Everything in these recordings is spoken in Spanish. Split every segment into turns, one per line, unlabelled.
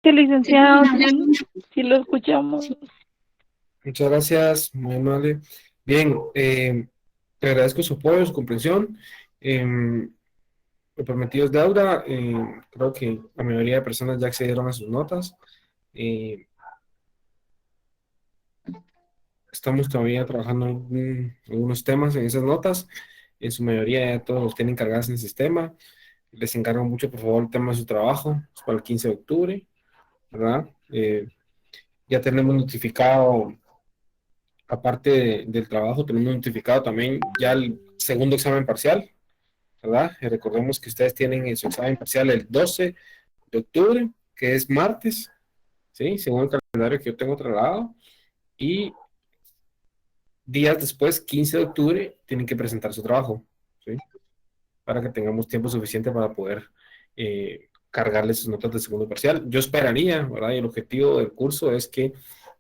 Sí, licenciado, sí lo escuchamos.
Muchas gracias, muy amable. Bien, te agradezco su apoyo, su comprensión. Lo prometido es deuda. Creo que la mayoría de personas ya accedieron a sus notas. Eh, Estamos todavía trabajando en algunos temas en esas notas. En su mayoría ya todos los tienen cargados en el sistema. Les encargo mucho, por favor, el tema de su trabajo. Es para el 15 de octubre, ¿verdad? Ya tenemos notificado, aparte del trabajo, tenemos notificado también ya el segundo examen parcial, ¿verdad? Recordemos que ustedes tienen su examen parcial el 12 de octubre, que es martes, ¿sí? Según el calendario que yo tengo trasladado. Y días después, 15 de octubre, tienen que presentar su trabajo, ¿sí? Para que tengamos tiempo suficiente para poder cargarles sus notas de segundo parcial. Yo esperaría, ¿verdad? Y el objetivo del curso es que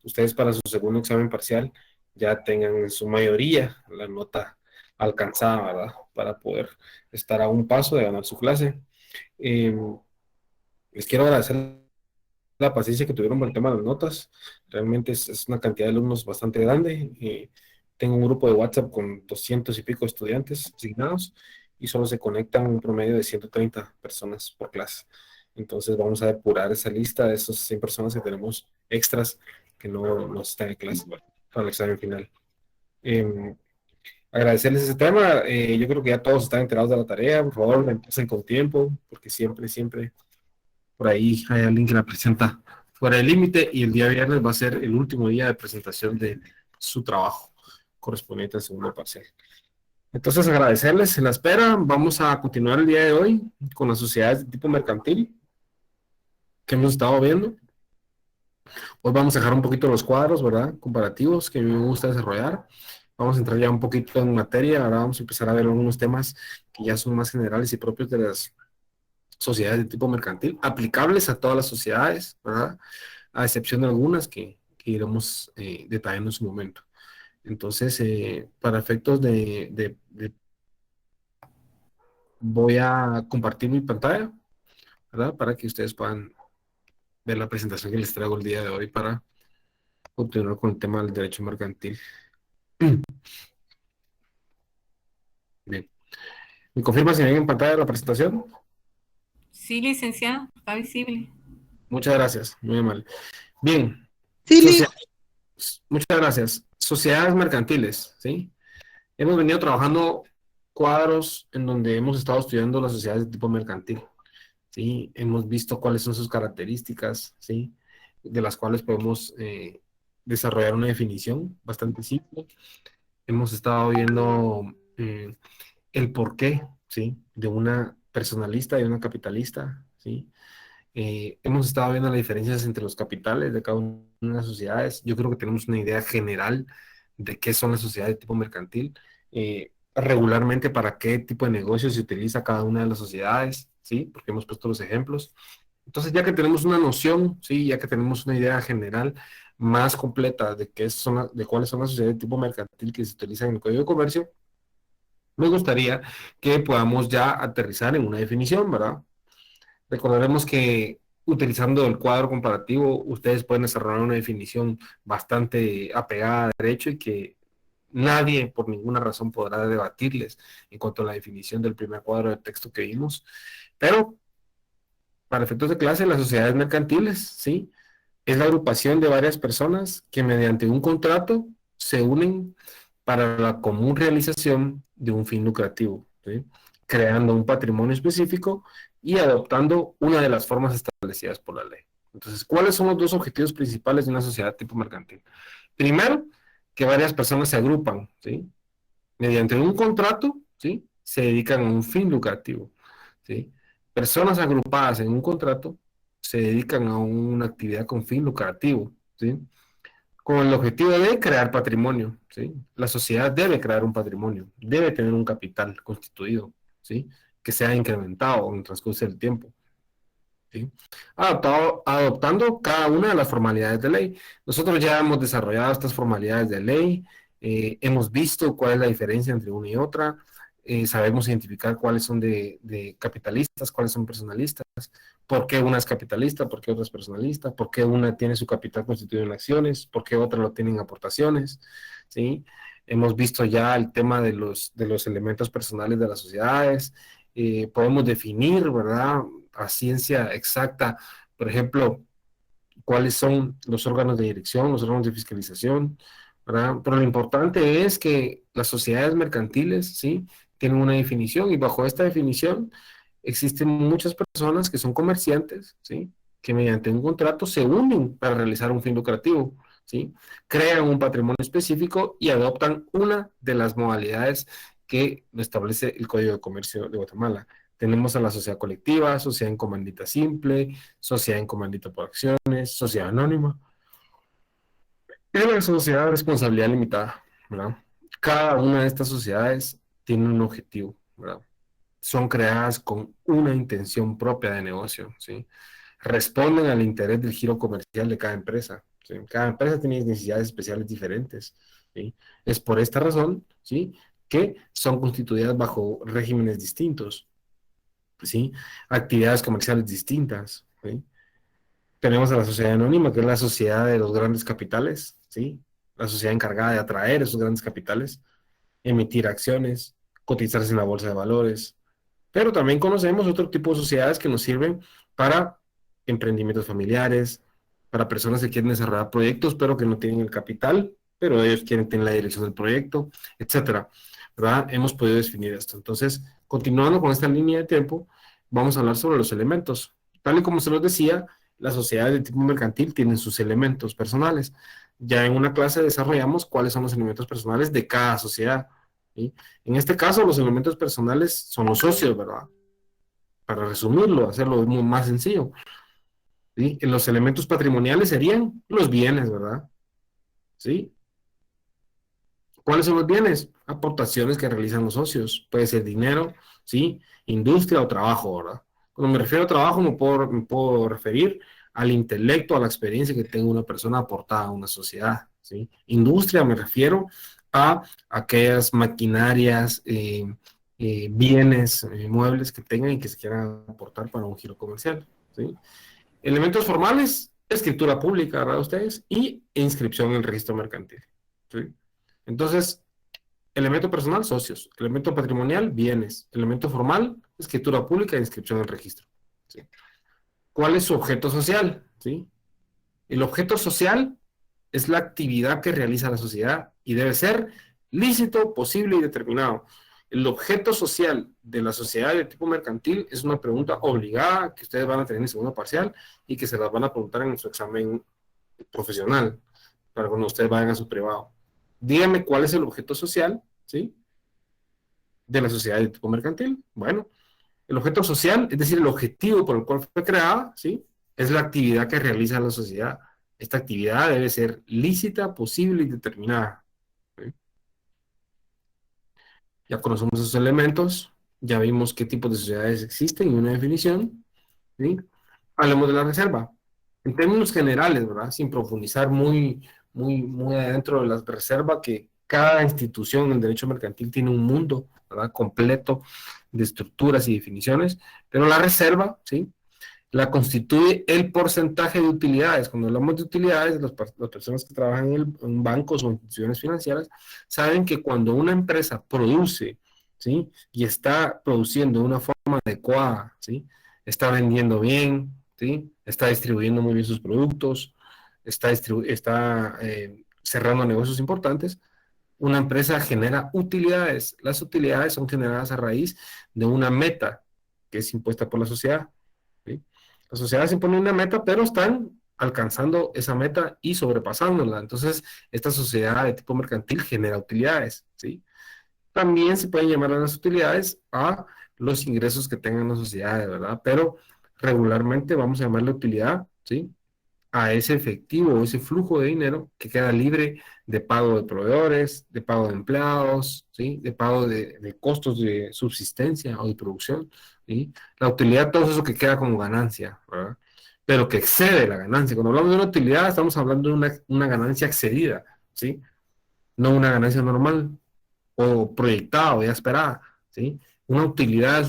ustedes para su segundo examen parcial ya tengan en su mayoría la nota alcanzada, ¿verdad? Para poder estar a un paso de ganar su clase. Eh, Les quiero agradecer la paciencia que tuvieron por el tema de las notas. Realmente es una cantidad de alumnos bastante grande. Tengo un grupo de WhatsApp con 200 y pico estudiantes asignados y solo se conectan un promedio de 130 personas por clase. Entonces vamos a depurar esa lista de esas 100 personas que tenemos extras que no están en clase para el examen final. Eh, Agradecerles ese tema. Yo creo que ya todos están enterados de la tarea. Por favor, empiecen con tiempo, porque siempre por ahí hay alguien que la presenta fuera del límite y el día viernes va a ser el último día de presentación de su trabajo correspondiente al segundo parcial. Entonces, agradecerles en la espera. Vamos a continuar el día de hoy con las sociedades de tipo mercantil que hemos estado viendo. Hoy vamos a dejar un poquito los cuadros, ¿verdad? Comparativos que a mí me gusta desarrollar. Vamos a entrar ya un poquito en materia. Ahora vamos a empezar a ver algunos temas que ya son más generales y propios de las sociedades de tipo mercantil, aplicables a todas las sociedades, ¿verdad? A excepción de algunas que iremos detallando en su momento. Entonces, para efectos voy a compartir mi pantalla, ¿verdad? Para que ustedes puedan ver la presentación que les traigo el día de hoy para continuar con el tema del derecho mercantil. Bien. ¿Me confirma si ven en pantalla la presentación?
Sí, licenciado, está visible.
Muchas gracias, muy amable. Bien,
Sí,
sociedades, muchas gracias. Sociedades mercantiles, ¿sí? Hemos venido trabajando cuadros en donde hemos estado estudiando las sociedades de tipo mercantil, ¿sí? Hemos visto cuáles son sus características, ¿sí? De las cuales podemos desarrollar una definición bastante simple. Hemos estado viendo el porqué, ¿sí? De una personalista y una capitalista, ¿sí? Hemos estado viendo las diferencias entre los capitales de cada una de las sociedades. Yo creo que tenemos una idea general de qué son las sociedades de tipo mercantil, regularmente para qué tipo de negocio se utiliza cada una de las sociedades, ¿sí? Porque hemos puesto los ejemplos. Entonces, ya que tenemos una noción, ¿sí? Ya que tenemos una idea general más completa de de cuáles son las sociedades de tipo mercantil que se utilizan en el Código de Comercio, me gustaría que podamos ya aterrizar en una definición, ¿verdad? Recordaremos que utilizando el cuadro comparativo, ustedes pueden desarrollar una definición bastante apegada a derecho y que nadie por ninguna razón podrá debatirles en cuanto a la definición del primer cuadro de texto que vimos. Pero para efectos de clase, las sociedades mercantiles, ¿sí? Es la agrupación de varias personas que mediante un contrato se unen para la común realización de un fin lucrativo, ¿sí? Creando un patrimonio específico y adoptando una de las formas establecidas por la ley. Entonces, ¿cuáles son los dos objetivos principales de una sociedad tipo mercantil? Primero, que varias personas se agrupan, ¿sí? Mediante un contrato, ¿sí? Se dedican a un fin lucrativo, ¿sí? Personas agrupadas en un contrato se dedican a una actividad con fin lucrativo, ¿sí? Con el objetivo de crear patrimonio, ¿sí? La sociedad debe crear un patrimonio, debe tener un capital constituido, ¿sí? Que sea incrementado en el transcurso del tiempo, ¿sí? Adoptando cada una de las formalidades de ley. Nosotros ya hemos desarrollado estas formalidades de ley, hemos visto cuál es la diferencia entre una y otra, sabemos identificar cuáles son de capitalistas, cuáles son personalistas, por qué una es capitalista, por qué otra es personalista, por qué una tiene su capital constituido en acciones, por qué otra lo tiene en aportaciones, ¿sí? Hemos visto ya el tema de los elementos personales de las sociedades, podemos definir, ¿verdad?, a ciencia exacta, por ejemplo, cuáles son los órganos de dirección, los órganos de fiscalización, ¿verdad? Pero lo importante es que las sociedades mercantiles, ¿sí?, tienen una definición y bajo esta definición existen muchas personas que son comerciantes, ¿sí?, que mediante un contrato se unen para realizar un fin lucrativo, ¿sí?, crean un patrimonio específico y adoptan una de las modalidades que lo establece el Código de Comercio de Guatemala. Tenemos a la sociedad colectiva, sociedad en comandita simple, sociedad en comandita por acciones, sociedad anónima y la sociedad de responsabilidad limitada, ¿verdad? Cada una de estas sociedades tiene un objetivo, ¿verdad? Son creadas con una intención propia de negocio, ¿sí? Responden al interés del giro comercial de cada empresa, ¿sí? Cada empresa tiene necesidades especiales diferentes, ¿sí? Es por esta razón, ¿sí?, que son constituidas bajo regímenes distintos, ¿sí? Actividades comerciales distintas, ¿sí? Tenemos a la sociedad anónima, que es la sociedad de los grandes capitales, ¿sí? La sociedad encargada de atraer esos grandes capitales, emitir acciones, cotizarse en la bolsa de valores. Pero también conocemos otro tipo de sociedades que nos sirven para emprendimientos familiares, para personas que quieren desarrollar proyectos, pero que no tienen el capital, pero ellos quieren tener la dirección del proyecto, etcétera, ¿verdad? Hemos podido definir esto. Entonces, continuando con esta línea de tiempo, vamos a hablar sobre los elementos. Tal y como se los decía, las sociedades de tipo mercantil tienen sus elementos personales. Ya en una clase desarrollamos cuáles son los elementos personales de cada sociedad, ¿sí? En este caso, los elementos personales son los socios, ¿verdad? Para resumirlo, hacerlo muy más sencillo, ¿sí? Los elementos patrimoniales serían los bienes, ¿verdad? ¿Sí? ¿Cuáles son los bienes? Aportaciones que realizan los socios. Puede ser dinero, ¿sí? Industria o trabajo, ¿verdad? Cuando me refiero a trabajo, me puedo referir al intelecto, a la experiencia que tenga una persona aportada a una sociedad, ¿sí? Industria, me refiero a aquellas maquinarias, bienes, muebles que tengan y que se quieran aportar para un giro comercial, ¿sí? Elementos formales, escritura pública, ¿verdad? Ustedes, y inscripción en el registro mercantil, ¿sí? Entonces, elemento personal, socios. Elemento patrimonial, bienes. Elemento formal, escritura pública e inscripción en el registro, ¿sí? ¿Cuál es su objeto social? ¿Sí? El objeto social es la actividad que realiza la sociedad y debe ser lícito, posible y determinado. El objeto social de la sociedad de tipo mercantil es una pregunta obligada que ustedes van a tener en segundo parcial y que se las van a preguntar en su examen profesional para cuando ustedes vayan a su privado. Díganme cuál es el objeto social, ¿sí?, de la sociedad de tipo mercantil. Bueno, el objeto social, es decir, el objetivo por el cual fue creada, ¿sí?, es la actividad que realiza la sociedad. Esta actividad debe ser lícita, posible y determinada, ¿sí? Ya conocemos esos elementos, ya vimos qué tipos de sociedades existen y una definición, ¿sí? Hablemos de la reserva. En términos generales, ¿verdad? Sin profundizar muy adentro de la reserva, que cada institución en derecho mercantil tiene un mundo, ¿verdad?, completo de estructuras y definiciones, pero la reserva, ¿sí?, la constituye el porcentaje de utilidades. Cuando hablamos de utilidades, las personas que trabajan en bancos o instituciones financieras saben que cuando una empresa produce, ¿sí?, y está produciendo de una forma adecuada, ¿sí?, está vendiendo bien, ¿sí?, está distribuyendo muy bien sus productos, está cerrando negocios importantes, una empresa genera utilidades. Las utilidades son generadas a raíz de una meta que es impuesta por la sociedad, ¿sí? Las sociedades imponen una meta, pero están alcanzando esa meta y sobrepasándola. Entonces, esta sociedad de tipo mercantil genera utilidades, ¿sí? También se pueden llamar a las utilidades a los ingresos que tengan las sociedades, ¿verdad? Pero regularmente vamos a llamarle utilidad, ¿sí?, a ese efectivo o ese flujo de dinero que queda libre de pago de proveedores, de pago de empleados, ¿sí?, de pago de costos de subsistencia o de producción, ¿sí? La utilidad, todo eso que queda como ganancia, ¿verdad?, pero que excede la ganancia. Cuando hablamos de una utilidad, estamos hablando de una ganancia excedida, ¿sí?, no una ganancia normal o proyectada o ya esperada, ¿sí? Una utilidad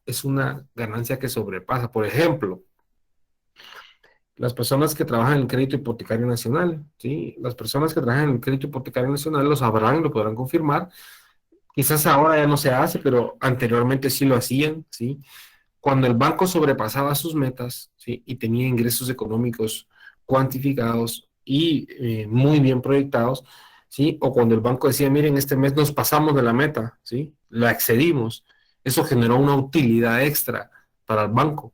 es una ganancia que sobrepasa. Por ejemplo, las personas que trabajan en el crédito hipotecario nacional, ¿sí? Las personas que trabajan en el crédito hipotecario nacional lo sabrán, lo podrán confirmar. Quizás ahora ya no se hace, pero anteriormente sí lo hacían, ¿sí? Cuando el banco sobrepasaba sus metas, ¿sí? Y tenía ingresos económicos cuantificados y muy bien proyectados, ¿sí? O cuando el banco decía, miren, este mes nos pasamos de la meta, ¿sí? La excedimos. Eso generó una utilidad extra para el banco.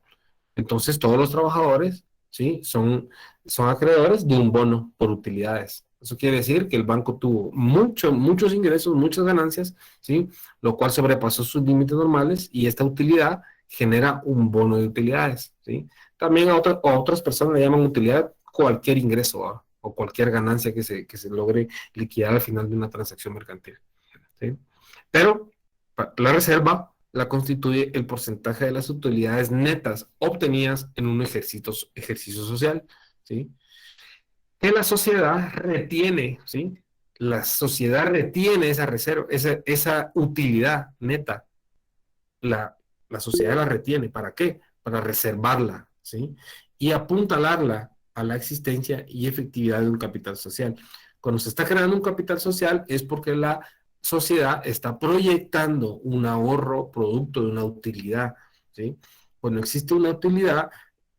Entonces todos los trabajadores, ¿sí? Son acreedores de un bono por utilidades. Eso quiere decir que el banco tuvo muchos ingresos, muchas ganancias, ¿sí? Lo cual sobrepasó sus límites normales y esta utilidad genera un bono de utilidades, ¿sí? También a otras personas le llaman utilidad cualquier ingreso, ¿va? O cualquier ganancia que se logre liquidar al final de una transacción mercantil, ¿sí? Pero la reserva la constituye el porcentaje de las utilidades netas obtenidas en un ejercicio social, ¿sí? Que la sociedad retiene, ¿sí? La sociedad retiene esa reserva, esa utilidad neta. La, la sociedad la retiene. ¿Para qué? Para reservarla, ¿sí? Y apuntalarla a la existencia y efectividad de un capital social. Cuando se está creando un capital social es porque la sociedad está proyectando un ahorro producto de una utilidad, ¿sí? Cuando existe una utilidad,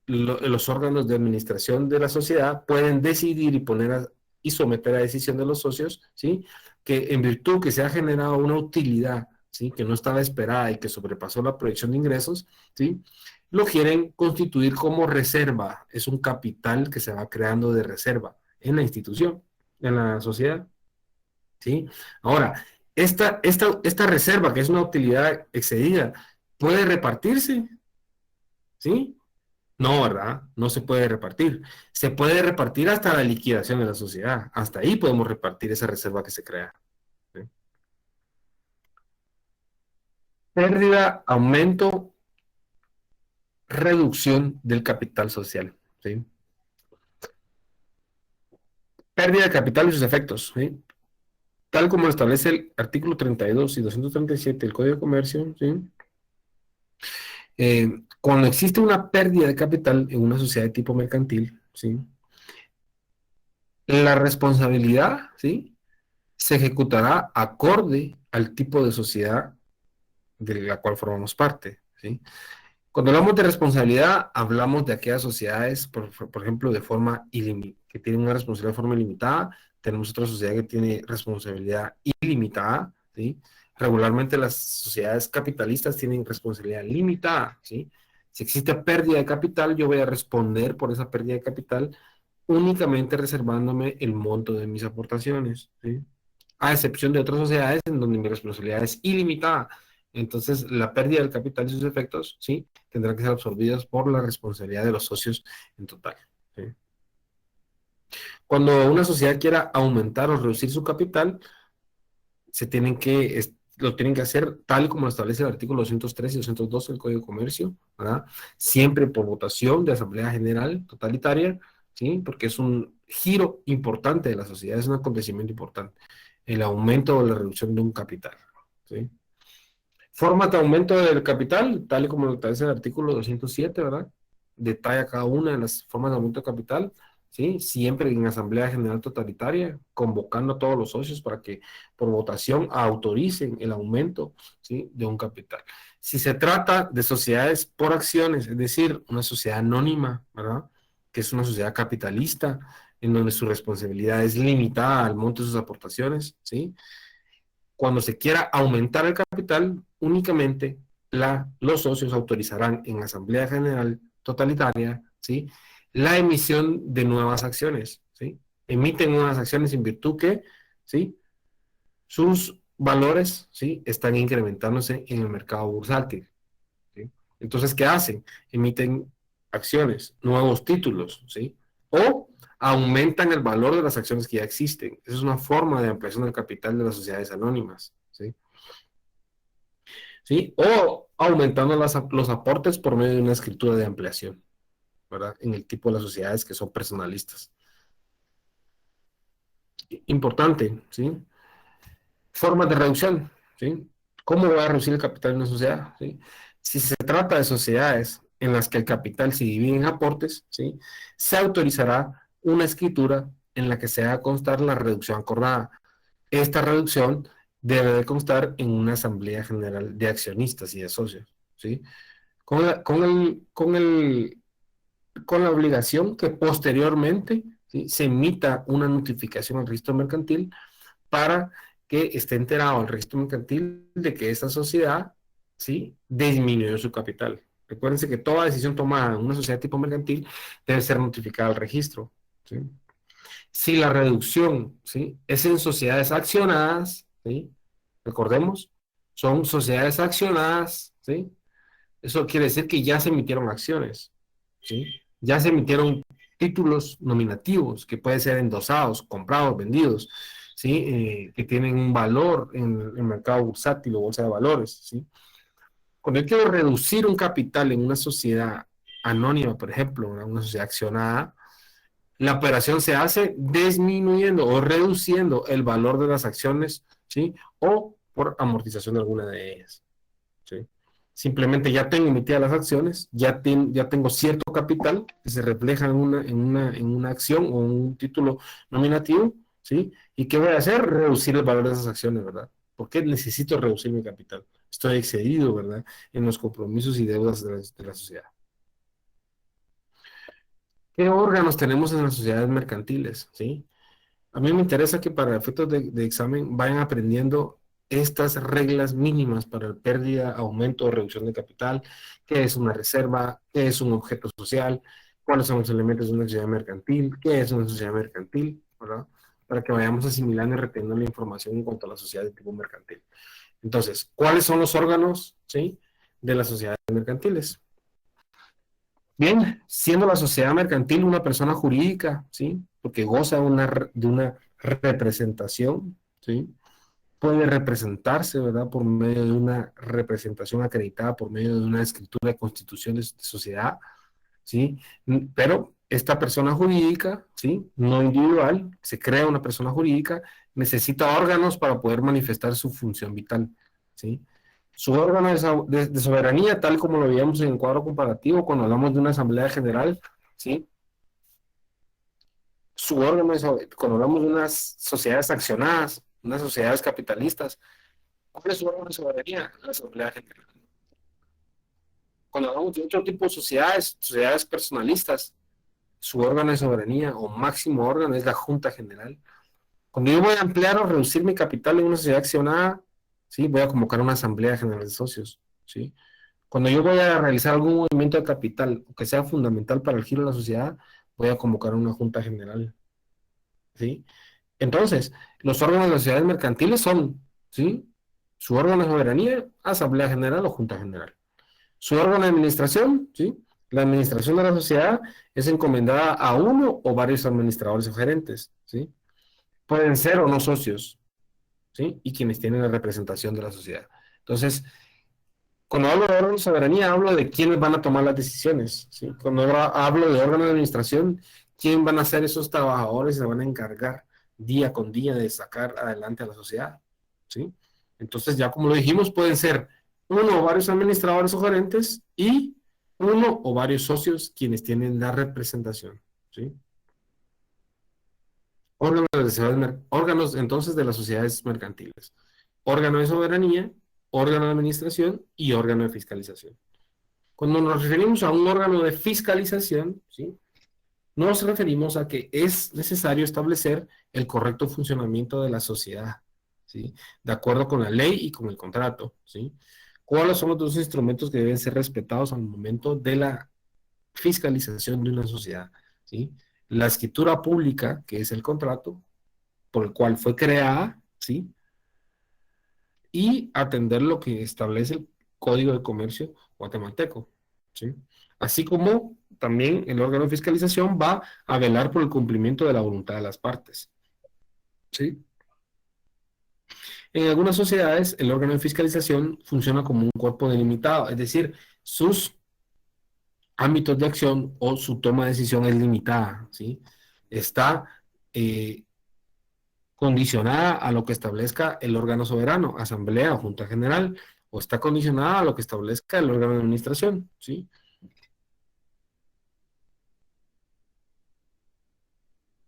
los órganos de administración de la sociedad pueden decidir y someter a decisión de los socios, ¿sí? Que en virtud que se ha generado una utilidad, ¿sí? Que no estaba esperada y que sobrepasó la proyección de ingresos, ¿sí? Lo quieren constituir como reserva. Es un capital que se va creando de reserva en la institución, en la sociedad, ¿sí? Ahora, esta reserva, que es una utilidad excedida, puede repartirse, ¿sí? No, ¿verdad? No se puede repartir. Se puede repartir hasta la liquidación de la sociedad. Hasta ahí podemos repartir esa reserva que se crea, ¿sí? Pérdida, aumento, reducción del capital social, ¿sí? Pérdida de capital y sus efectos, ¿sí? Tal como lo establece el artículo 32 y 237 del Código de Comercio, ¿sí? Cuando existe una pérdida de capital en una sociedad de tipo mercantil, ¿sí? La responsabilidad, ¿sí? Se ejecutará acorde al tipo de sociedad de la cual formamos parte, ¿sí? Cuando hablamos de responsabilidad, hablamos de aquellas sociedades, por ejemplo, que tienen una responsabilidad de forma ilimitada. Tenemos otra sociedad que tiene responsabilidad ilimitada, ¿sí? Regularmente las sociedades capitalistas tienen responsabilidad limitada, ¿sí? Si existe pérdida de capital, yo voy a responder por esa pérdida de capital únicamente reservándome el monto de mis aportaciones, ¿sí? A excepción de otras sociedades en donde mi responsabilidad es ilimitada. Entonces, la pérdida del capital y sus efectos, ¿sí? Tendrán que ser absorbidas por la responsabilidad de los socios en total, ¿sí? Cuando una sociedad quiera aumentar o reducir su capital, lo tienen que hacer tal como lo establece el artículo 203 y 212 del Código de Comercio, ¿verdad? Siempre por votación de Asamblea General totalitaria, ¿sí? Porque es un giro importante de la sociedad, es un acontecimiento importante, el aumento o la reducción de un capital, ¿sí? Formas de aumento del capital, tal y como lo establece el artículo 207, ¿verdad? Detalla cada una de las formas de aumento de capital, ¿sí? Siempre en Asamblea General Totalitaria, convocando a todos los socios para que por votación autoricen el aumento, ¿sí? De un capital. Si se trata de sociedades por acciones, es decir, una sociedad anónima, ¿verdad? Que es una sociedad capitalista, en donde su responsabilidad es limitada al monto de sus aportaciones, ¿sí? Cuando se quiera aumentar el capital, únicamente los socios autorizarán en Asamblea General Totalitaria, ¿sí? La emisión de nuevas acciones, ¿sí? Emiten nuevas acciones en virtud que, ¿sí? Sus valores, ¿sí? Están incrementándose en el mercado bursátil, ¿sí? Entonces, ¿qué hacen? Emiten acciones, nuevos títulos, ¿sí? O aumentan el valor de las acciones que ya existen. Esa es una forma de ampliación del capital de las sociedades anónimas, ¿sí? ¿Sí? O aumentando los aportes por medio de una escritura de ampliación, ¿verdad? En el tipo de las sociedades que son personalistas. Importante, ¿sí? Formas de reducción, ¿sí? ¿Cómo voy a reducir el capital en una sociedad? ¿Sí? Si se trata de sociedades en las que el capital se divide en aportes, ¿sí? Se autorizará una escritura en la que se haga constar la reducción acordada. Esta reducción debe de constar en una asamblea general de accionistas y de socios, ¿sí? Con la obligación que posteriormente, ¿sí?, se emita una notificación al registro mercantil para que esté enterado el registro mercantil de que esta sociedad, ¿sí?, disminuyó su capital. Recuérdense que toda decisión tomada en una sociedad tipo mercantil debe ser notificada al registro, ¿sí? Si la reducción, ¿sí?, es en sociedades accionadas, ¿sí?, recordemos, son sociedades accionadas, ¿sí? Eso quiere decir que ya se emitieron acciones, ¿sí? Ya se emitieron títulos nominativos que pueden ser endosados, comprados, vendidos, ¿sí? Que tienen un valor en el mercado bursátil o bolsa de valores, ¿sí? Cuando yo quiero reducir un capital en una sociedad anónima, por ejemplo, una sociedad accionada, la operación se hace disminuyendo o reduciendo el valor de las acciones, ¿sí? O por amortización de alguna de ellas, ¿sí? Simplemente ya tengo emitidas las acciones, ya tengo cierto capital que se refleja en una acción o un título nominativo, ¿sí? ¿Y qué voy a hacer? Reducir el valor de esas acciones, ¿verdad? Porque necesito reducir mi capital. Estoy excedido, ¿verdad? En los compromisos y deudas de la sociedad. ¿Qué órganos tenemos en las sociedades mercantiles? ¿Sí? A mí me interesa que para efectos de examen vayan aprendiendo estas reglas mínimas para la pérdida, aumento o reducción de capital, qué es una reserva, qué es un objeto social, cuáles son los elementos de una sociedad mercantil, qué es una sociedad mercantil, ¿verdad? Para que vayamos asimilando y reteniendo la información en cuanto a la sociedad de tipo mercantil. Entonces, ¿cuáles son los órganos, ¿sí?, de las sociedades mercantiles? Bien, siendo la sociedad mercantil una persona jurídica, ¿sí?, porque goza de una representación, ¿sí?, puede representarse, ¿verdad?, por medio de una representación acreditada, por medio de una escritura de constitución de sociedad, ¿sí? Pero esta persona jurídica, ¿sí?, no individual, se crea una persona jurídica, necesita órganos para poder manifestar su función vital, ¿sí? Su órgano de soberanía, tal como lo veíamos en el cuadro comparativo, cuando hablamos de una asamblea general, ¿sí? Su órgano cuando hablamos de unas sociedades accionadas, unas sociedades capitalistas, ¿cuál es su órgano de soberanía? La asamblea general. Cuando hablamos de otro tipo de sociedades, sociedades personalistas, su órgano de soberanía o máximo órgano es la Junta General. Cuando yo voy a ampliar o reducir mi capital en una sociedad accionada, ¿sí?, voy a convocar una asamblea general de socios, ¿sí? Cuando yo voy a realizar algún movimiento de capital que sea fundamental para el giro de la sociedad, voy a convocar una junta general, ¿sí? Entonces, los órganos de las sociedades mercantiles son, ¿sí?, su órgano de soberanía, asamblea general o junta general. Su órgano de administración, ¿sí? La administración de la sociedad es encomendada a uno o varios administradores o gerentes, ¿sí? Pueden ser o no socios, ¿sí? Y quienes tienen la representación de la sociedad. Entonces, cuando hablo de órgano de soberanía, hablo de quiénes van a tomar las decisiones, ¿sí? Cuando hablo de órgano de administración, quién van a ser esos trabajadores que se van a encargar día con día de sacar adelante a la sociedad, ¿sí? Entonces, ya como lo dijimos, pueden ser uno o varios administradores o gerentes y uno o varios socios quienes tienen la representación, ¿sí? Órganos entonces de las sociedades mercantiles. Órgano de soberanía, órgano de administración y órgano de fiscalización. Cuando nos referimos a un órgano de fiscalización, ¿sí?, nos referimos a que es necesario establecer el correcto funcionamiento de la sociedad, ¿sí?, de acuerdo con la ley y con el contrato, ¿sí? ¿Cuáles son los dos instrumentos que deben ser respetados al momento de la fiscalización de una sociedad? ¿Sí? La escritura pública, que es el contrato por el cual fue creada, ¿sí?, y atender lo que establece el Código de Comercio guatemalteco, ¿sí? Así como también el órgano de fiscalización va a velar por el cumplimiento de la voluntad de las partes, ¿sí? En algunas sociedades, el órgano de fiscalización funciona como un cuerpo delimitado, es decir, sus ámbitos de acción o su toma de decisión es limitada, ¿sí? Está condicionada a lo que establezca el órgano soberano, asamblea o junta general, o está condicionada a lo que establezca el órgano de administración, ¿sí?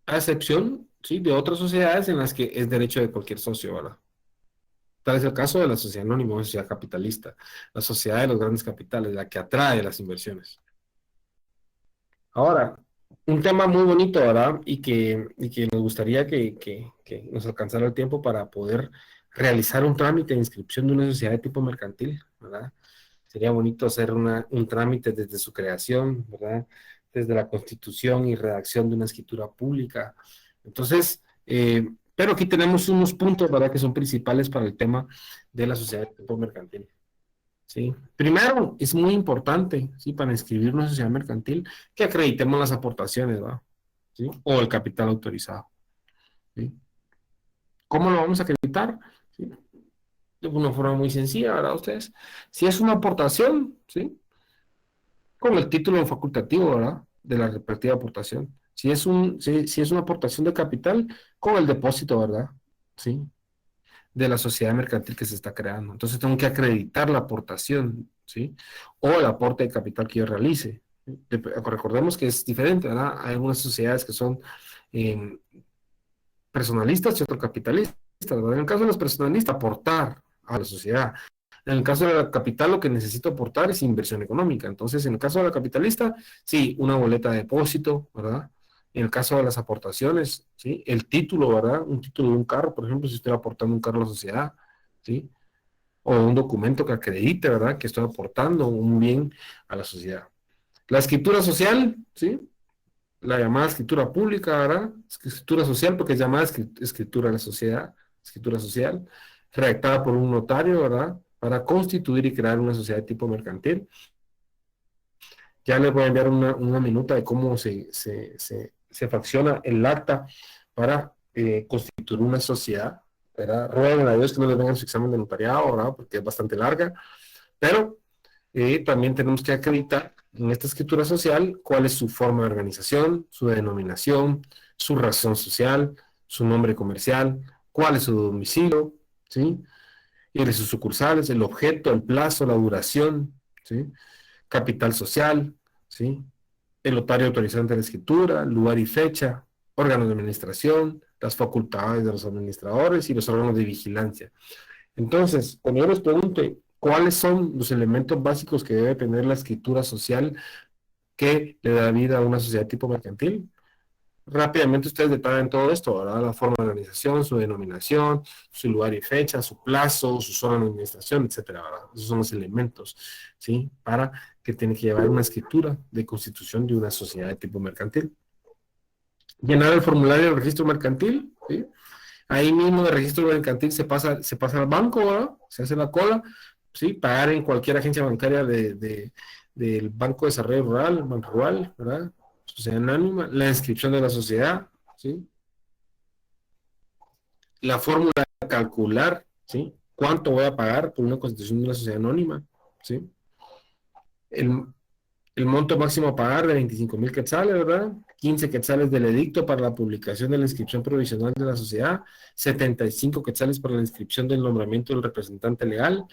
A excepción, ¿sí?, de otras sociedades en las que es derecho de cualquier socio, ¿verdad? Tal es el caso de la sociedad anónima o sociedad capitalista, la sociedad de los grandes capitales, la que atrae las inversiones. Ahora, un tema muy bonito, ¿verdad? Y que nos gustaría que nos alcanzara el tiempo para poder realizar un trámite de inscripción de una sociedad de tipo mercantil, ¿verdad? Sería bonito hacer un trámite desde su creación, ¿verdad? Desde la constitución y redacción de una escritura pública. Entonces, pero aquí tenemos unos puntos, ¿verdad?, que son principales para el tema de la sociedad de tipo mercantil. ¿Sí? Primero, es muy importante, ¿sí?, para inscribir una sociedad mercantil, que acreditemos las aportaciones, ¿verdad? ¿Sí? O el capital autorizado. ¿Sí? ¿Cómo lo vamos a acreditar? ¿Sí? De una forma muy sencilla, ¿verdad? Ustedes, si es una aportación, ¿sí?, con el título facultativo, ¿verdad?, de la respectiva aportación. Si es una aportación de capital, con el depósito, ¿verdad?, ¿sí?, de la sociedad mercantil que se está creando. Entonces tengo que acreditar la aportación, ¿sí?, o el aporte de capital que yo realice. Recordemos que es diferente, ¿verdad? Hay algunas sociedades que son eh, personalistas y otros capitalistas, ¿verdad? En el caso de los personalistas, aportar a la sociedad. En el caso de la capital, lo que necesito aportar es inversión económica. Entonces, en el caso de la capitalista, sí, una boleta de depósito, ¿verdad? En el caso de las aportaciones, ¿sí?, el título, ¿verdad? Un título de un carro, por ejemplo, si estoy aportando un carro a la sociedad, ¿sí? O un documento que acredite, ¿verdad?, que estoy aportando un bien a la sociedad. La escritura social, ¿sí?, la llamada escritura pública, ¿verdad? Escritura social, porque es llamada escritura de la sociedad, escritura social, redactada por un notario, ¿verdad?, para constituir y crear una sociedad de tipo mercantil. Ya les voy a enviar una minuta de cómo se fracciona el acta para constituir una sociedad, ¿verdad? Rueguen a Dios que no les vengan su examen de notariado, ¿verdad?, porque es bastante larga, pero también tenemos que acreditar en esta escritura social cuál es su forma de organización, su denominación, su razón social, su nombre comercial, cuál es su domicilio, ¿sí?, y de sus sucursales, el objeto, el plazo, la duración, ¿sí?, capital social, ¿sí?, el notario autorizante de la escritura, lugar y fecha, órganos de administración, las facultades de los administradores y los órganos de vigilancia. Entonces, cuando yo les pregunte cuáles son los elementos básicos que debe tener la escritura social que le da vida a una sociedad tipo mercantil, rápidamente ustedes detallan todo esto, ¿verdad? La forma de organización, su denominación, su lugar y fecha, su plazo, su órgano de administración, etcétera, ¿verdad? Esos son los elementos, ¿sí?, para que tiene que llevar una escritura de constitución de una sociedad de tipo mercantil. Llenar el formulario del registro mercantil, ¿sí? Ahí mismo del registro mercantil se pasa al banco, ¿verdad? Se hace la cola, ¿sí? Pagar en cualquier agencia bancaria del Banco de Desarrollo Rural, Banco Rural, ¿verdad? Sociedad anónima, la inscripción de la sociedad, ¿sí? La fórmula de calcular, ¿sí?, cuánto voy a pagar por una constitución de una sociedad anónima, ¿sí? El, el monto máximo a pagar de 25,000 quetzales, ¿verdad? 15 quetzales del edicto para la publicación de la inscripción provisional de la sociedad, 75 quetzales para la inscripción del nombramiento del representante legal,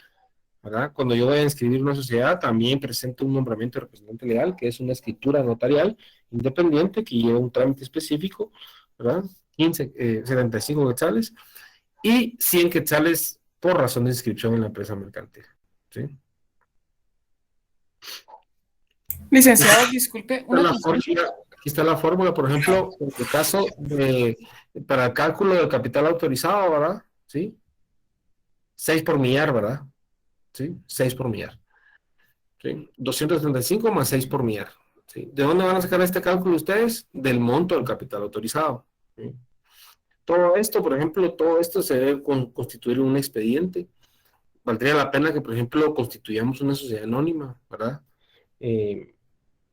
¿verdad? Cuando yo voy a inscribir una sociedad, también presento un nombramiento de representante legal, que es una escritura notarial independiente que lleva un trámite específico, ¿verdad? 75 quetzales y 100 quetzales por razón de inscripción en la empresa mercantil, ¿sí?
Licenciado, disculpe,
Está la fórmula, aquí está la fórmula, por ejemplo, en el caso para el cálculo del capital autorizado, ¿verdad? ¿Sí? 6 por millar, ¿verdad? ¿Sí? 6 por millar. ¿Sí? 235 más 6 por millar. ¿Sí? ¿De dónde van a sacar este cálculo ustedes? Del monto del capital autorizado. ¿Sí? Todo esto, por ejemplo, todo esto se debe constituir un expediente. Valdría la pena que, por ejemplo, constituyamos una sociedad anónima, ¿verdad?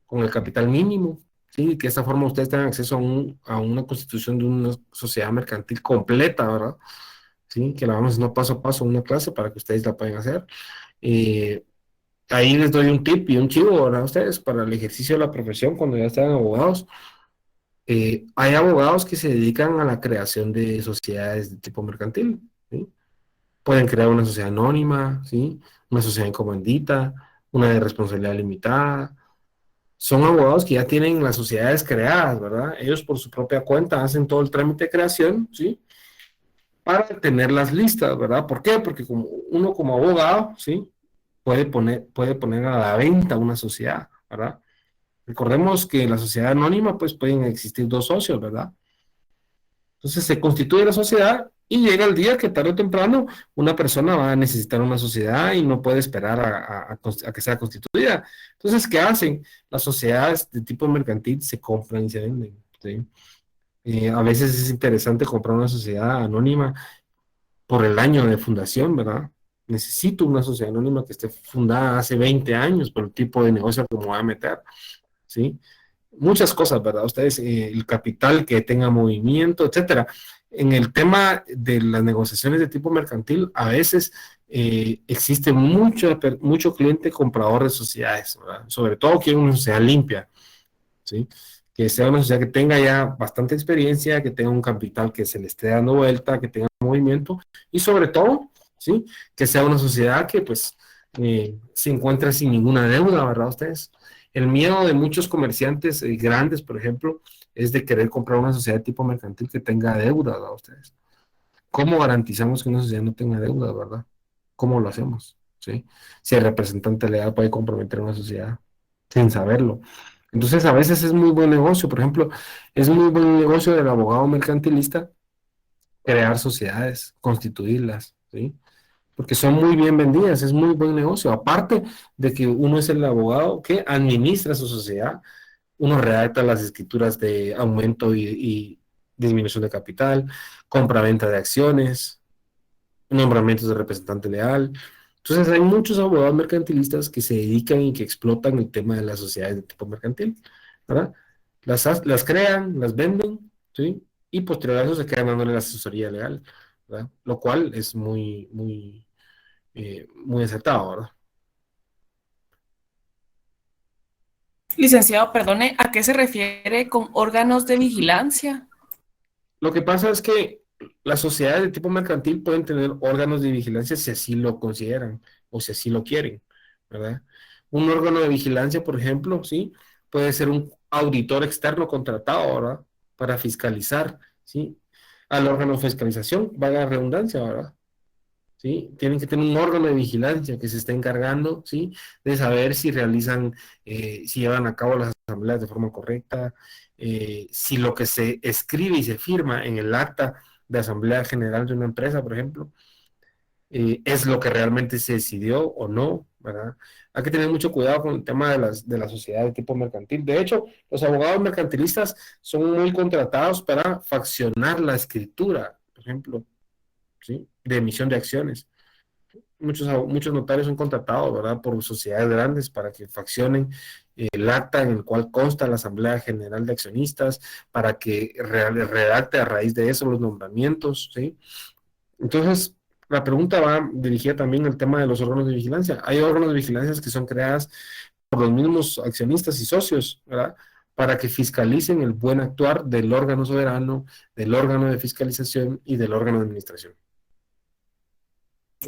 Con el capital mínimo, ¿sí? Que de esta forma ustedes tengan acceso a una constitución de una sociedad mercantil completa, ¿verdad? ¿Sí? Que la vamos haciendo paso a paso en una clase para que ustedes la puedan hacer. Ahí les doy un tip y un chivo, ¿verdad? Ustedes para el ejercicio de la profesión cuando ya estén abogados. Hay abogados que se dedican a la creación de sociedades de tipo mercantil, ¿sí? Pueden crear una sociedad anónima, ¿sí? Una sociedad en comandita, una de responsabilidad limitada. Son abogados que ya tienen las sociedades creadas, ¿verdad? Ellos por su propia cuenta hacen todo el trámite de creación, ¿sí? Para tenerlas listas, ¿verdad? ¿Por qué? Porque uno como abogado, ¿sí? Puede poner a la venta una sociedad, ¿verdad? Recordemos que en la sociedad anónima, pues pueden existir dos socios, ¿verdad? Entonces se constituye la sociedad y llega el día que tarde o temprano una persona va a necesitar una sociedad y no puede esperar a que sea constituida. Entonces, ¿qué hacen? Las sociedades de tipo mercantil se compran y se venden, ¿sí? A veces es interesante comprar una sociedad anónima por el año de fundación, ¿verdad? Necesito una sociedad anónima que esté fundada hace 20 años por el tipo de negocio que me voy a meter, ¿sí? Muchas cosas, ¿verdad? Ustedes, el capital que tenga movimiento, etcétera. En el tema de las negociaciones de tipo mercantil, a veces existe mucho cliente comprador de sociedades, ¿verdad? Sobre todo quiere una sociedad limpia, ¿sí? Que sea una sociedad que tenga ya bastante experiencia, que tenga un capital que se le esté dando vuelta, que tenga movimiento y sobre todo, ¿sí? Que sea una sociedad que pues se encuentre sin ninguna deuda, ¿verdad ustedes? El miedo de muchos comerciantes grandes, por ejemplo, es de querer comprar una sociedad de tipo mercantil que tenga deuda, ¿verdad ustedes? ¿Cómo garantizamos que una sociedad no tenga deuda, verdad? ¿Cómo lo hacemos? ¿Sí? Si el representante legal puede comprometer una sociedad sin saberlo. Entonces, a veces es muy buen negocio. Por ejemplo, es muy buen negocio del abogado mercantilista crear sociedades, constituirlas, ¿sí? Porque son muy bien vendidas, es muy buen negocio. Aparte de que uno es el abogado que administra su sociedad, uno redacta las escrituras de aumento y disminución de capital, compra-venta de acciones, nombramientos de representante legal. Entonces hay muchos abogados mercantilistas que se dedican y que explotan el tema de las sociedades de tipo mercantil, ¿verdad? Las crean, las venden, ¿sí? Y posterior a eso se quedan dándole la asesoría legal, ¿verdad? Lo cual es muy acertado, ¿verdad?
Licenciado, perdone, ¿a qué se refiere con órganos de vigilancia?
Lo que pasa es que las sociedades de tipo mercantil pueden tener órganos de vigilancia si así lo consideran o si así lo quieren, ¿verdad? Un órgano de vigilancia, por ejemplo, ¿sí? Puede ser un auditor externo contratado, ¿verdad? Para fiscalizar, ¿sí? Al órgano de fiscalización, valga la redundancia, ¿verdad? ¿Sí? Tienen que tener un órgano de vigilancia que se esté encargando, ¿sí? De saber si realizan, si llevan a cabo las asambleas de forma correcta, si lo que se escribe y se firma en el acta de asamblea general de una empresa, por ejemplo, es lo que realmente se decidió o no, ¿verdad? Hay que tener mucho cuidado con el tema de la sociedad de tipo mercantil. De hecho, los abogados mercantilistas son muy contratados para faccionar la escritura, por ejemplo, ¿sí? De emisión de acciones. Muchos notarios son contratados, ¿verdad? Por sociedades grandes para que faccionen el acta en el cual consta la Asamblea General de Accionistas, para que redacte a raíz de eso los nombramientos, ¿sí? Entonces, la pregunta va dirigida también al tema de los órganos de vigilancia. Hay órganos de vigilancia que son creadas por los mismos accionistas y socios, ¿verdad? Para que fiscalicen el buen actuar del órgano soberano, del órgano de fiscalización y del órgano de administración.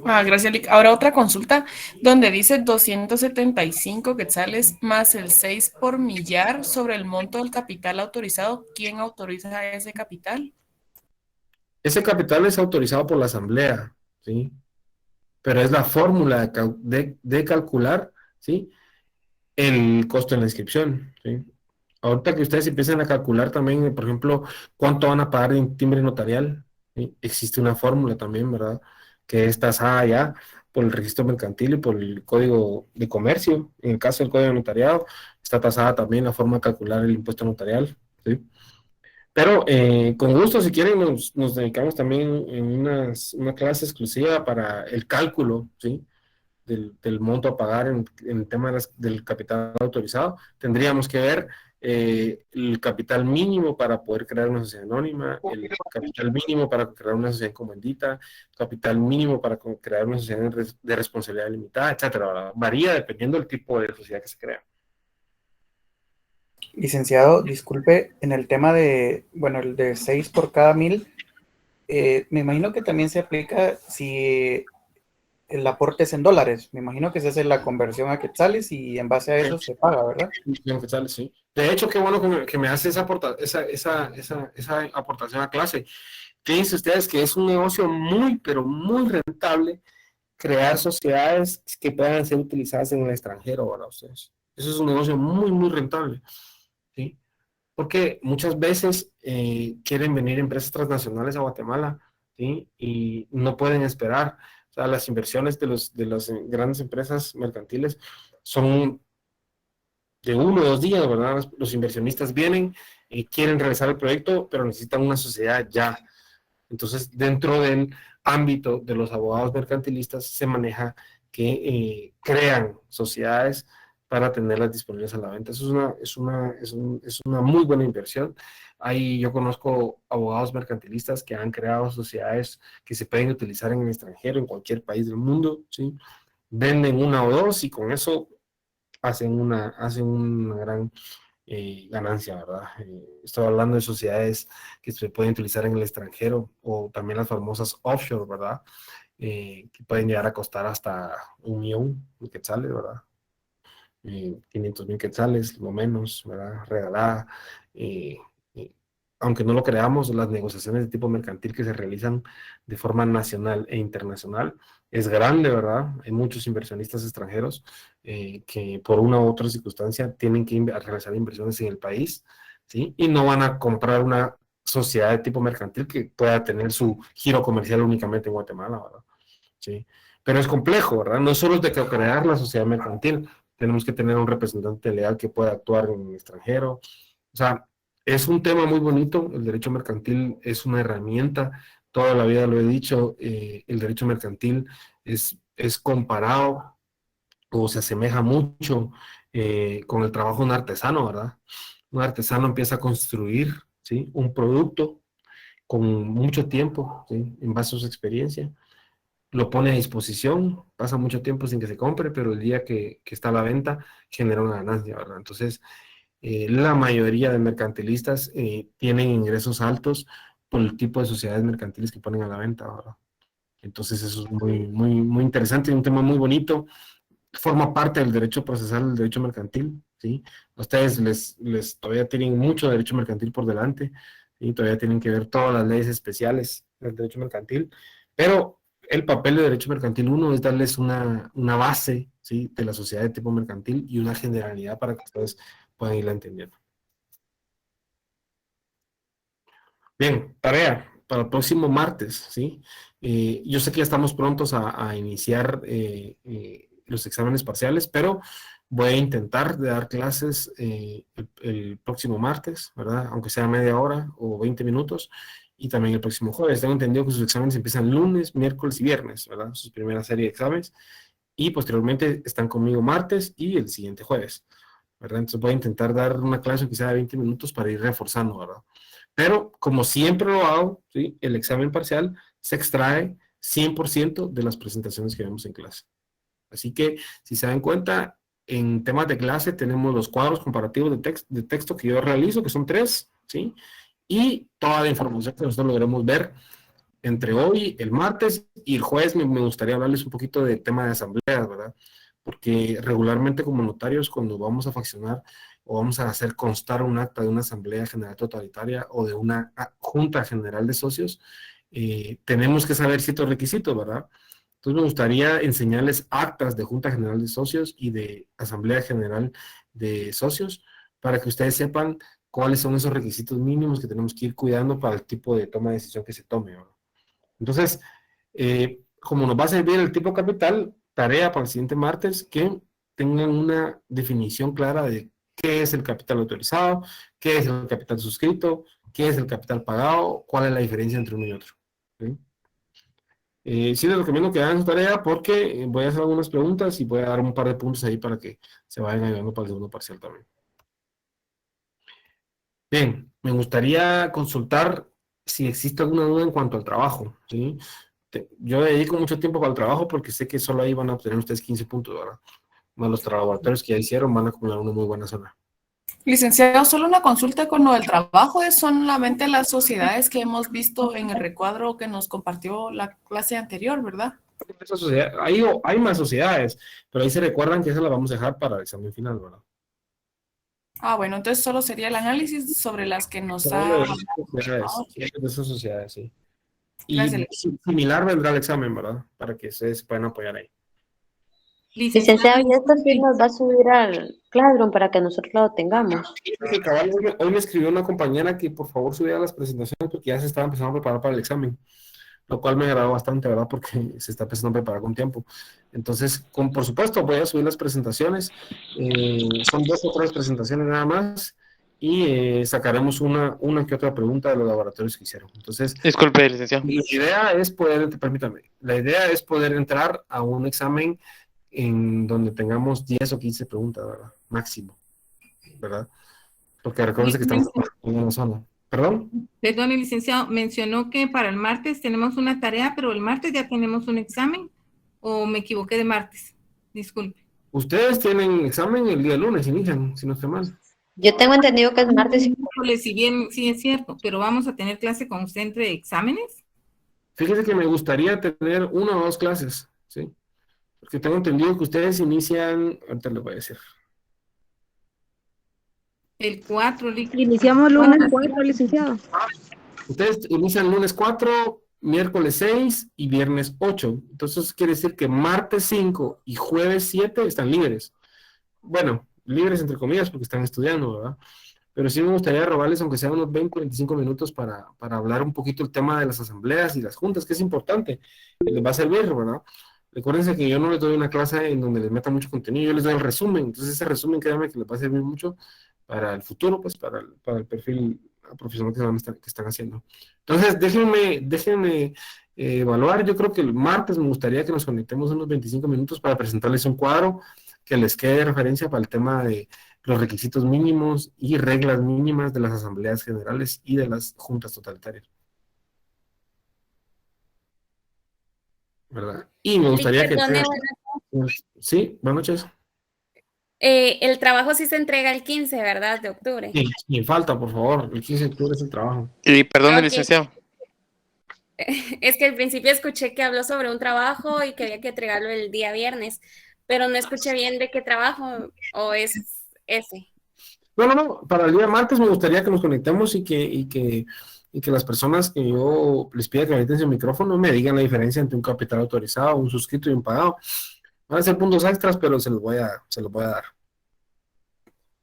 Gracias, Lic. Ahora otra consulta donde dice 275 quetzales más el 6 por millar sobre el monto del capital autorizado. ¿Quién autoriza ese capital?
Ese capital es autorizado por la Asamblea, ¿sí? Pero es la fórmula de calcular, ¿sí? El costo de la inscripción, ¿sí? Ahorita que ustedes empiezan a calcular también, por ejemplo, cuánto van a pagar en timbre notarial, ¿sí? Existe una fórmula también, ¿verdad? Que es tasada ya por el registro mercantil y por el código de comercio. En el caso del código de notariado, está tasada también la forma de calcular el impuesto notarial, ¿sí? Pero con gusto, si quieren, nos dedicamos también en una clase exclusiva para el cálculo, ¿sí? Del monto a pagar en el tema del capital autorizado. Tendríamos que ver el capital mínimo para poder crear una sociedad anónima, el capital mínimo para crear una sociedad comandita, capital mínimo para crear una sociedad de responsabilidad limitada, etcétera, ¿verdad? Varía dependiendo del tipo de sociedad que se crea.
Licenciado, disculpe, en el tema de, bueno, el de 6 por cada 1000, me imagino que también se aplica si el aporte es en dólares. Me imagino que se hace la conversión a quetzales y en base a eso se paga, ¿verdad?
Bien, ¿qué tal? Sí. De hecho, qué bueno que me hace esa aportación a clase. Fíjense ustedes que es un negocio muy, pero muy rentable crear sociedades que puedan ser utilizadas en el extranjero, ¿verdad? Ustedes. Eso es un negocio muy, muy rentable, ¿sí? Porque muchas veces quieren venir empresas transnacionales a Guatemala, ¿sí? Y no pueden esperar. O sea, las inversiones de las grandes empresas mercantiles son de 1 o 2 días, ¿verdad? Los inversionistas vienen y quieren realizar el proyecto, pero necesitan una sociedad ya. Entonces, dentro del ámbito de los abogados mercantilistas se maneja que crean sociedades para tenerlas disponibles a la venta. Eso es una muy buena inversión. Ahí yo conozco abogados mercantilistas que han creado sociedades que se pueden utilizar en el extranjero, en cualquier país del mundo, ¿sí? Venden una o dos y con eso hacen una gran ganancia, ¿verdad? Estoy hablando de sociedades que se pueden utilizar en el extranjero o también las famosas offshore, ¿verdad? Que pueden llegar a costar hasta 1 millón de quetzales, ¿verdad? 500,000 quetzales, lo menos, ¿verdad? Regalada. eh, eh, Aunque no lo creamos, las negociaciones de tipo mercantil que se realizan de forma nacional e internacional es grande, ¿verdad? Hay muchos inversionistas extranjeros que por una u otra circunstancia tienen que realizar inversiones en el país, ¿sí? Y no van a comprar una sociedad de tipo mercantil que pueda tener su giro comercial únicamente en Guatemala, ¿verdad? Sí. Pero es complejo, ¿verdad? No solo es de crear la sociedad mercantil, tenemos que tener un representante legal que pueda actuar en el extranjero. O sea, es un tema muy bonito, el derecho mercantil es una herramienta, toda la vida lo he dicho, el derecho mercantil es comparado o se asemeja mucho con el trabajo de un artesano, ¿verdad? Un artesano empieza a construir, ¿sí? Un producto con mucho tiempo, ¿sí? En base a su experiencia lo pone a disposición, pasa mucho tiempo sin que se compre, pero el día que está a la venta genera una ganancia, ¿verdad? Entonces, la mayoría de mercantilistas tienen ingresos altos por el tipo de sociedades mercantiles que ponen a la venta, ¿verdad? Entonces, eso es muy, muy, muy interesante, un tema muy bonito, forma parte del derecho procesal, del derecho mercantil, ¿sí? Ustedes todavía tienen mucho derecho mercantil por delante, y todavía tienen que ver todas las leyes especiales del derecho mercantil, pero el papel de derecho mercantil uno es darles una base, ¿sí? De la sociedad de tipo mercantil y una generalidad para que ustedes puedan irla entendiendo. Bien, tarea para el próximo martes, ¿sí? Yo sé que ya estamos prontos a iniciar los exámenes parciales, pero voy a intentar de dar clases el próximo martes, ¿verdad? Aunque sea media hora o 20 minutos, y también el próximo jueves. Tengo entendido que sus exámenes empiezan lunes, miércoles y viernes, ¿verdad? Su primera serie de exámenes, y posteriormente están conmigo martes y el siguiente jueves, ¿verdad? Entonces voy a intentar dar una clase que sea de 20 minutos para ir reforzando, ¿verdad? Pero como siempre lo hago, ¿sí? El examen parcial se extrae 100% de las presentaciones que vemos en clase. Así que, si se dan cuenta, en temas de clase tenemos los cuadros comparativos de texto que yo realizo, que son 3, ¿sí? Y toda la información que nosotros logremos ver entre hoy, el martes y el jueves me gustaría hablarles un poquito del tema de asambleas, ¿verdad? Porque regularmente como notarios cuando vamos a faccionar o vamos a hacer constar un acta de una asamblea general totalitaria o de una junta general de socios, tenemos que saber ciertos requisitos, ¿verdad? Entonces me gustaría enseñarles actas de junta general de socios y de asamblea general de socios para que ustedes sepan cuáles son esos requisitos mínimos que tenemos que ir cuidando para el tipo de toma de decisión que se tome, ¿verdad? Entonces, como nos va a servir el tipo capital, tarea para el siguiente martes que tengan una definición clara de qué es el capital autorizado, qué es el capital suscrito, qué es el capital pagado, cuál es la diferencia entre uno y otro. ¿Sí? Sí les recomiendo que hagan su tarea porque voy a hacer algunas preguntas y voy a dar un par de puntos ahí para que se vayan ayudando para el segundo parcial también. Bien, me gustaría consultar si existe alguna duda en cuanto al trabajo, ¿sí? Yo dedico mucho tiempo para el trabajo porque sé que solo ahí van a obtener ustedes 15 puntos, ¿verdad? Más los laboratorios que ya hicieron van a acumular una muy buena zona.
Licenciado, solo una consulta con lo del trabajo. ¿Es solamente las sociedades que hemos visto en el recuadro que nos compartió la clase anterior, verdad?
Esa sociedad, hay más sociedades, pero ahí se recuerdan que esa la vamos a dejar para el examen final, ¿verdad?
Ah, bueno, entonces solo sería el análisis sobre las que nos
Solo
ha...
de esas sociedades, de esas sociedades, sí. Y
Gracias.
similar vendrá el examen, ¿verdad? Para que ustedes puedan apoyar ahí.
Licenciado, y esto sí nos va a subir al Classroom para que nosotros lo tengamos.
Fíjate, cabal, hoy me escribió una compañera que por favor subiera las presentaciones porque ya se estaba empezando a preparar para el examen, lo cual me agradó bastante, ¿verdad? Porque se está empezando a preparar con tiempo. Entonces, por supuesto, voy a subir las presentaciones. Son 2 o 3 presentaciones nada más y sacaremos una que otra pregunta de los laboratorios que hicieron. Entonces,
Disculpe, licenciado.
la idea es la idea es poder entrar a un examen en donde tengamos 10 o 15 preguntas, ¿verdad? Máximo, ¿verdad? Porque recuerden que estamos en una zona. ¿Perdón?
Perdón, el licenciado mencionó que para el martes tenemos una tarea, pero el martes ya tenemos un examen, o me equivoqué de martes. Disculpe.
Ustedes tienen examen el día lunes, inician, si no estoy mal.
Yo tengo entendido que es martes y
Miércoles, si bien sí es cierto, pero vamos a tener clase con usted entre exámenes.
Fíjese que me gustaría tener 1 o 2 clases, ¿sí? Porque tengo entendido que ustedes inician, ahorita les voy a decir.
El 4,
Iniciamos lunes 4, licenciado.
Ustedes inician lunes 4, miércoles 6 y viernes 8. Entonces quiere decir que martes 5 y jueves 7 están libres. Bueno, libres entre comillas porque están estudiando, ¿verdad? Pero sí me gustaría robarles, aunque sea unos 20, 25 minutos para hablar un poquito el tema de las asambleas y las juntas, que es importante. Y les va a servir, ¿verdad? Recuérdense que yo no les doy una clase en donde les meta mucho contenido, yo les doy el resumen. Entonces ese resumen, créanme que les va a servir mucho para el futuro, pues para el perfil profesional que están haciendo. Entonces déjenme evaluar. Yo creo que el martes me gustaría que nos conectemos unos 25 minutos para presentarles un cuadro que les quede de referencia para el tema de los requisitos mínimos y reglas mínimas de las asambleas generales y de las juntas totalitarias. ¿Verdad? Y me gustaría que...
Perdone,
Sí, buenas noches.
el trabajo sí se entrega el 15, ¿verdad? De octubre.
Sí, sin falta, por favor. El 15 de octubre es el trabajo.
Y perdone,
Ok.
licenciado.
Es que al principio escuché que habló sobre un trabajo y que había que entregarlo el día viernes, pero no escuché bien de qué trabajo o es ese.
No. Para el día martes me gustaría que nos conectemos y que las personas que yo les pida que habiliten su micrófono me digan la diferencia entre un capital autorizado, un suscrito y un pagado. Van a ser puntos extras, pero se los voy a dar.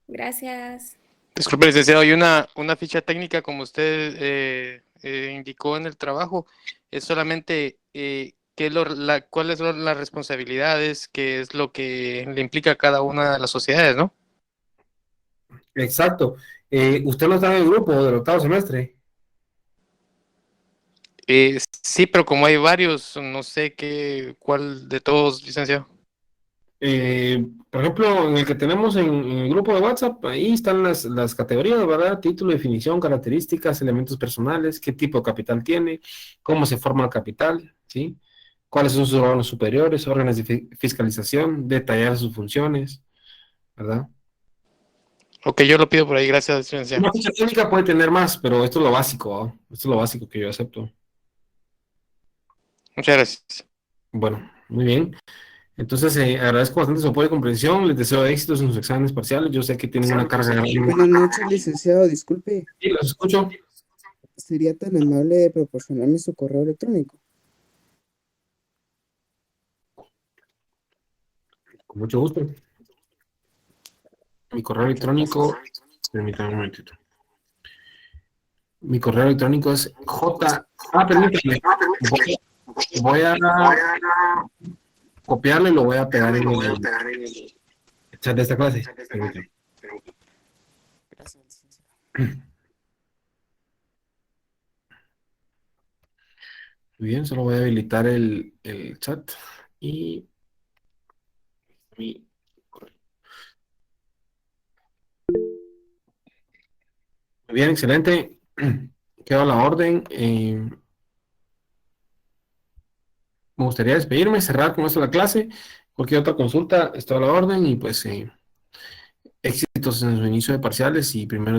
Gracias.
Disculpe, licenciado, hay una ficha técnica como usted indicó en el trabajo. Es solamente cuáles son las responsabilidades, qué es lo que le implica a cada una de las sociedades, ¿no?
Exacto. Usted no está en el grupo del 8º semestre.
Sí, pero como hay varios, no sé cuál de todos, licenciado.
Por ejemplo, en el que tenemos en el grupo de WhatsApp, ahí están las categorías, ¿verdad? Título, definición, características, elementos personales, qué tipo de capital tiene, cómo se forma el capital, ¿sí? Cuáles son sus órganos superiores, órganos de fiscalización, detallar sus funciones, ¿verdad?
Ok, yo lo pido por ahí, gracias, licenciado.
Una ficha técnica puede tener más, pero esto es lo básico, ¿no? Esto es lo básico que yo acepto.
Muchas gracias.
Bueno, muy bien. Entonces, agradezco bastante su apoyo y comprensión. Les deseo éxitos en sus exámenes parciales. Yo sé que tienen una carga grande.
Buenas noches, licenciado. Disculpe,
Sí, los escucho.
¿sería tan amable de proporcionarme su correo electrónico?
Con mucho gusto. Mi correo electrónico, permítame un momentito. Mi correo electrónico es permítame. Voy a copiarlo y lo voy a pegar en el chat de esta clase. Permítame.
Gracias, licenciado.
Muy bien, solo voy a habilitar el chat y mi correo. Muy bien, excelente. Quedo a la orden. Me gustaría despedirme, cerrar con esto la clase. Cualquier otra consulta, estoy a la orden y pues Éxitos en su inicio de parciales y primero